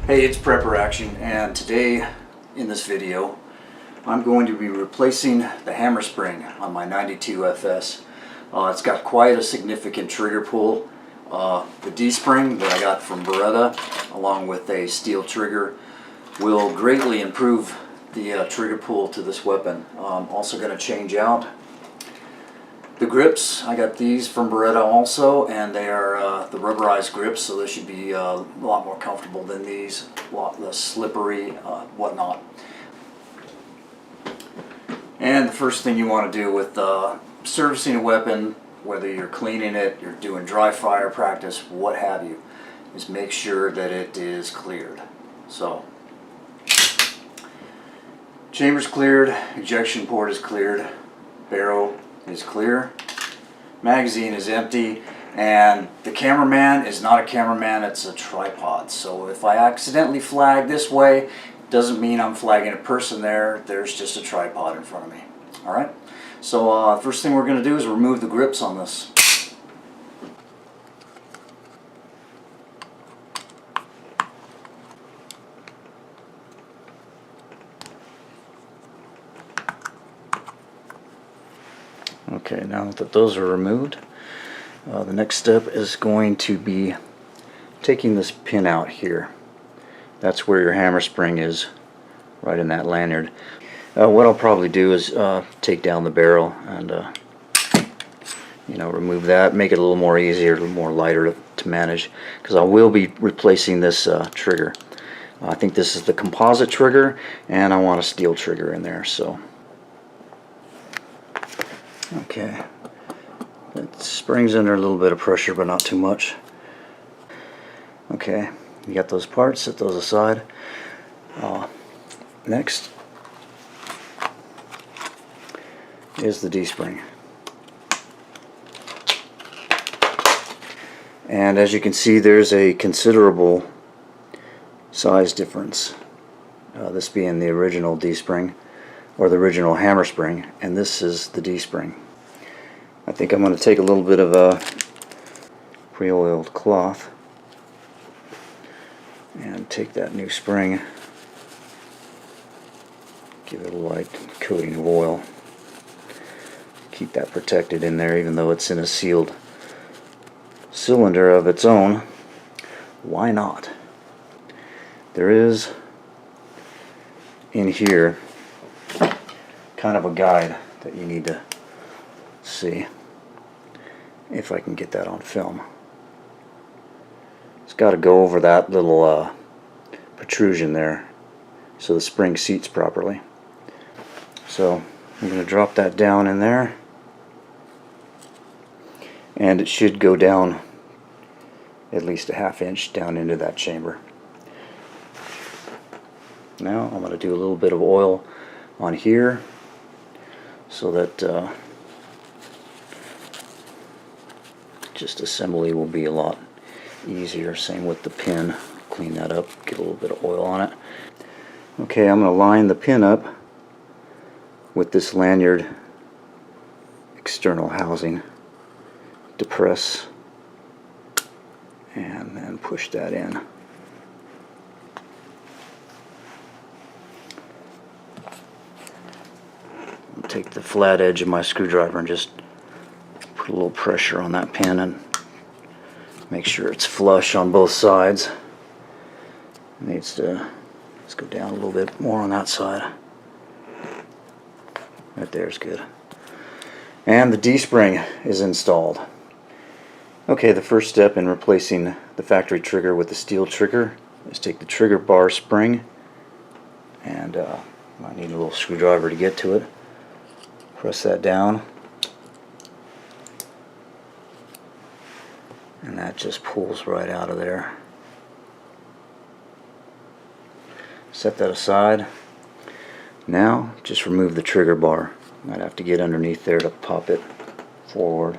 Hey, it's Prepper Action, and today in this video I'm going to be replacing the hammer spring on my 92 FS. It's got quite a significant trigger pull. The D-spring that I got from Beretta along with a steel trigger will greatly improve the trigger pull to this weapon. I'm also going to change out the grips. I got these from Beretta also, and they are the rubberized grips, so they should be a lot more comfortable than these, a lot less slippery, whatnot. And the first thing you want to do with servicing a weapon, whether you're cleaning it, you're doing dry fire practice, what have you, is make sure that it is cleared. So, chamber's cleared, ejection port is cleared, barrel is clear, magazine is empty, and the cameraman is not a cameraman, it's a tripod. So if I accidentally flag this way, doesn't mean I'm flagging a person there, there's just a tripod in front of me. Alright, so first thing we're going to do is remove the grips on this. Okay, now that those are removed, the next step is going to be taking this pin out here. That's where your hammer spring is, right in that lanyard. What I'll probably do is take down the barrel and remove that, make it a little more easier, a little more lighter to manage, because I will be replacing this trigger. I think this is the composite trigger, and I want a steel trigger in there. So. Okay, it springs under a little bit of pressure, but not too much. Okay, you got those parts, set those aside. Next is the D-spring. And as you can see, there's a considerable size difference. This being the original D-spring, or the original hammer spring, and this is the D-spring. I think I'm going to take a little bit of a pre-oiled cloth and take that new spring, give it a light coating of oil, keep that protected in there even though it's in a sealed cylinder of its own. Why not? There is in here kind of a guide that you need to see, if I can get that on film. It's got to go over that little protrusion there so the spring seats properly. So I'm going to drop that down in there, and it should go down at least a ½ inch down into that chamber. Now I'm going to do a little bit of oil on here so that just assembly will be a lot easier. Same with the pin. Clean that up, get a little bit of oil on it. Okay, I'm going to line the pin up with this lanyard external housing. Depress and then push that in. Take the flat edge of my screwdriver and just put a little pressure on that pin and make sure it's flush on both sides. It needs to, let's go down a little bit more on that side. Right there is good. And the D-spring is installed. Okay, the first step in replacing the factory trigger with the steel trigger is take the trigger bar spring, and I need a little screwdriver to get to it. Press that down, and that just pulls right out of there. Set that aside. Now just remove the trigger bar. Might have to get underneath there to pop it forward.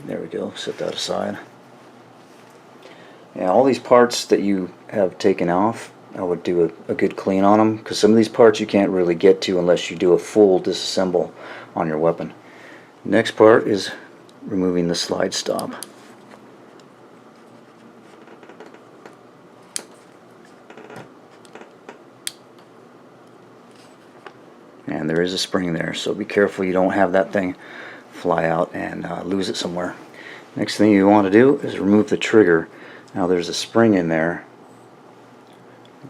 There we go, set that aside. Yeah, all these parts that you have taken off, I would do a good clean on them, because some of these parts you can't really get to unless you do a full disassemble on your weapon. Next part is removing the slide stop. And there is a spring there, so be careful you don't have that thing fly out and lose it somewhere. Next thing you want to do is remove the trigger. Now there's a spring in there.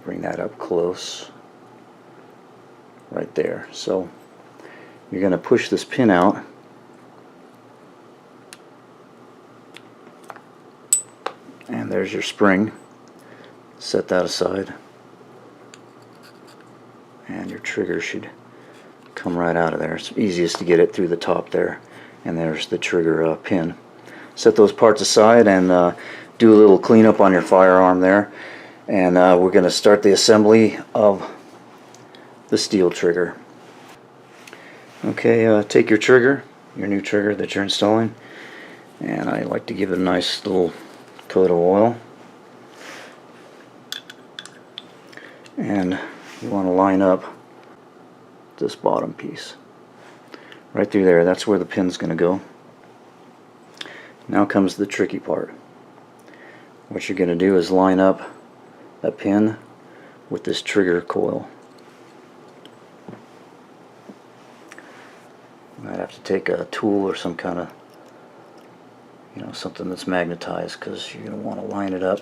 Bring that up close. Right there. So you're going to push this pin out. And there's your spring. Set that aside. And your trigger should come right out of there. It's easiest to get it through the top there. And there's the trigger pin. Set those parts aside and do a little cleanup on your firearm there. And we're going to start the assembly of the steel trigger. Okay, take your trigger, your new trigger that you're installing, and I like to give it a nice little coat of oil. And you want to line up this bottom piece right through there. That's where the pin's going to go. Now comes the tricky part. What you're going to do is line up that pin with this trigger coil. You might have to take a tool or some kind of, something that's magnetized, because you're going to want to line it up.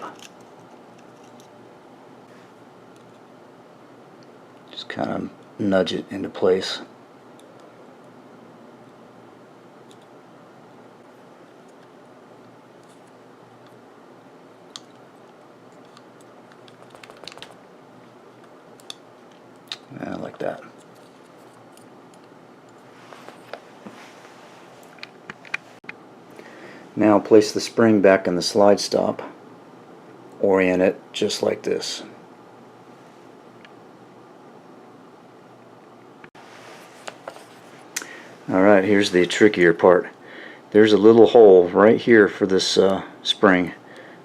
Just kind of nudge it into place. Like that. Now place the spring back in the slide stop. Orient it just like this. Alright, here's the trickier part. There's a little hole right here for this spring.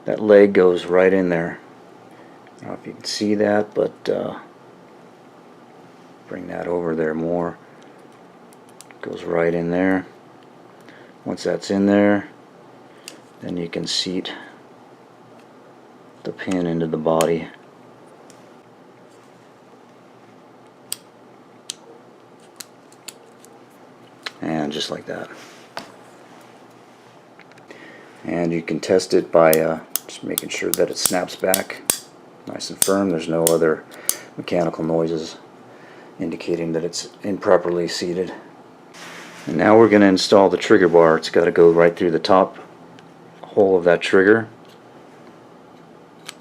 That leg goes right in there. I don't know if you can see that, but bring that over there more. Goes right in there. Once that's in there, then you can seat the pin into the body. And just like that. And you can test it by just making sure that it snaps back nice and firm. There's no other mechanical noises indicating that it's improperly seated. And now we're going to install the trigger bar. It's got to go right through the top hole of that trigger.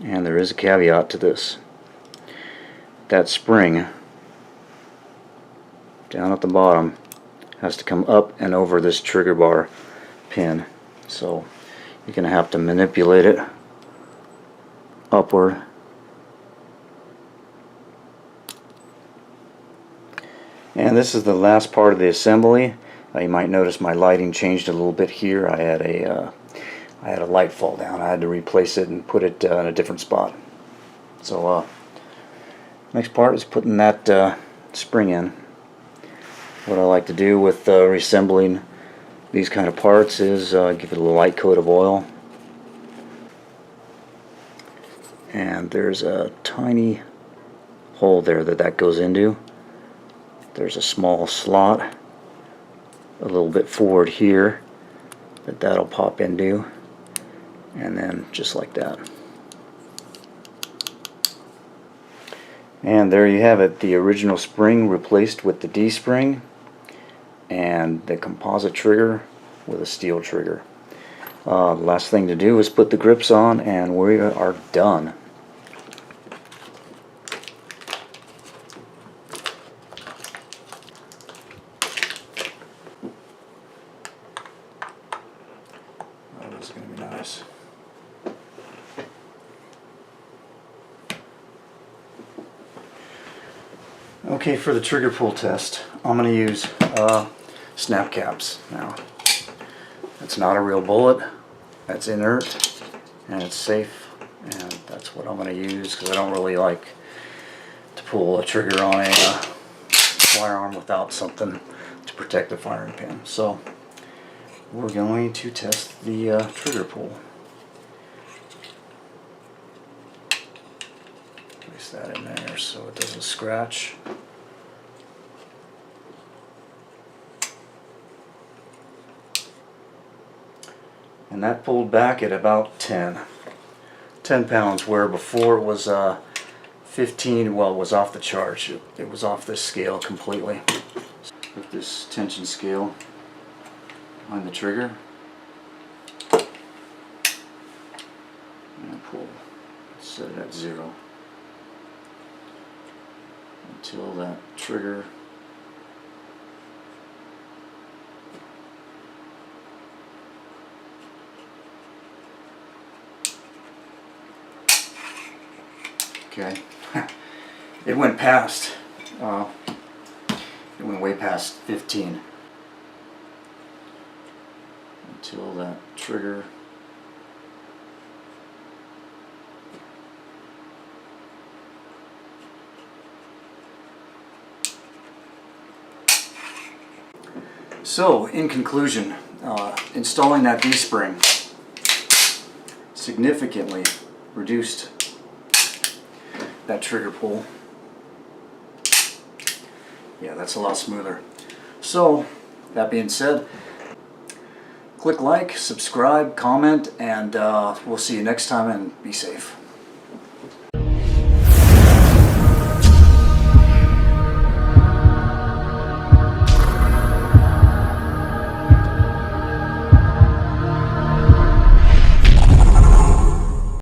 And there is a caveat to this. That spring down at the bottom has to come up and over this trigger bar pin. So you're going to have to manipulate it upward. And this is the last part of the assembly. You might notice my lighting changed a little bit here. I had a light fall down. I had to replace it and put it in a different spot. So next part is putting that spring in. What I like to do with reassembling these kind of parts is give it a light coat of oil. And there's a tiny hole there that goes into. There's a small slot a little bit forward here that'll pop into, and then just like that. And there you have it, the original spring replaced with the D-spring, and the composite trigger with a steel trigger. The last thing to do is put the grips on, and we are done. This is going to be nice. Okay, for the trigger pull test, I'm going to use snap caps. Now, it's not a real bullet. That's inert, and it's safe, and that's what I'm going to use, because I don't really like to pull a trigger on a firearm without something to protect the firing pin. So we're going to test the trigger pull. Place that in there so it doesn't scratch. And that pulled back at about 10 pounds, where before it was 15. Well, it was off the charts. It was off this scale completely. Put this tension scale on the trigger and pull. Set it at 0 until that trigger okay. It went past, it went way past 15 until that trigger So, in conclusion, installing that D-spring significantly reduced that trigger pull. Yeah, that's a lot smoother. So, that being said, click like, subscribe, comment, and we'll see you next time, and be safe.